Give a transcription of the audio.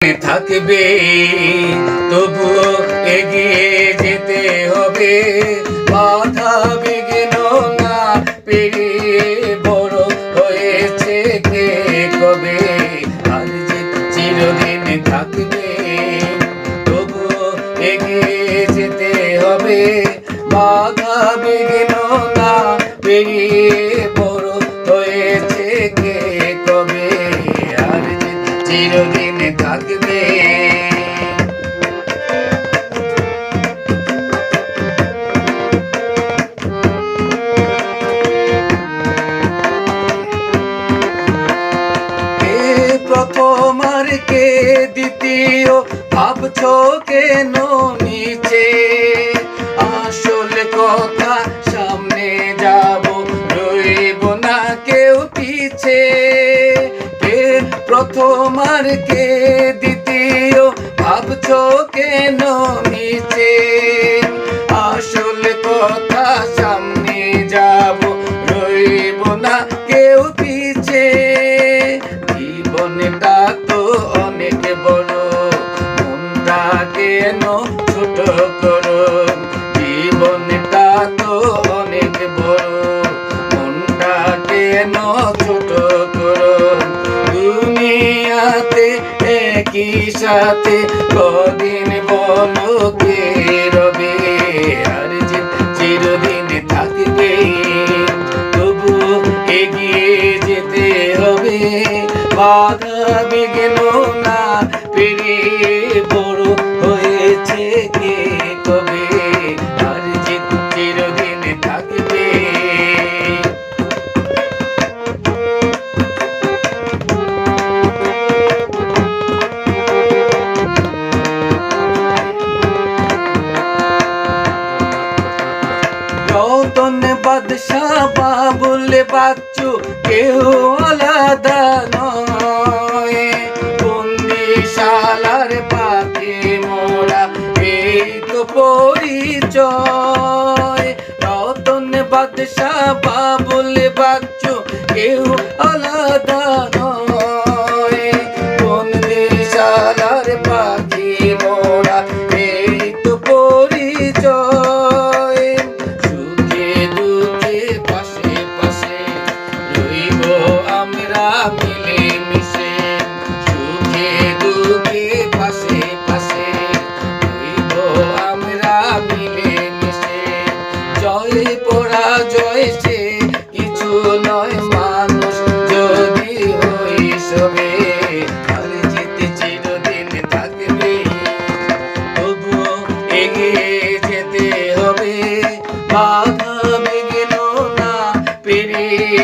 থাকবে তবুও এগিয়ে যেতে হবে। বাধা বিঘ্ন না পেরিয়ে বড় হয়েছে কে কবে। আর যে চিরদিন থাকবে তবুও এগিয়ে যেতে হবে। বাধা বিঘ্ন না পেরিয়ে বড় হয়েছে কে কবে। আর যে চিরদিন থাকবে। কে প্রথম আর কে দ্বিতীয় ভাবছো কেন নিচে। আসল কথা সামনে যাব, রইব না কেউ পিছে। কে প্রথম আর কে দ্বিতীয় ভাবছো কেন নিচে। আসল কথা সামনে যাব, রইব না কেউ পিছে। জীবনটা তো অনেক বড়, মনটা কেন ছোট করো। জীবনটা তো অনেক বড়, মনটা কেন ছোট করো। দুনিয়াতে একই সাথে কদিন বলো কে রবে। আর যে চিরদিন থাকবে তবু এগিয়ে যেতে হবে। বাধা বিঘ্ন না পেরিয়ে বড় হয়েছে কে কবে। আর যে চিরদিন থাকবে। রতন বাদশাহ বাবুল বাচ্চু কেউ আলাদা নয়। বন্দিশালার পাখি মোরা এই তো পরিচয়। রতন বাদশাহ বাবুল বাচ্চু কেউ আলাদা নয়। বন্দিশালার পাখি মোরা এই তো পরিচয়। আমরা মিলে মিশে, সুখে দুঃখে পাশে পাশে রইব আমরা মিলে মিশে। জয় পরাজয় সে কিছু নয়, মানুষ যদি হই সবে। আর যেতে চিরদিন থাকবে তবুও এগিয়ে যেতে হবে। বাধা বিঘ্ন না পেরিয়ে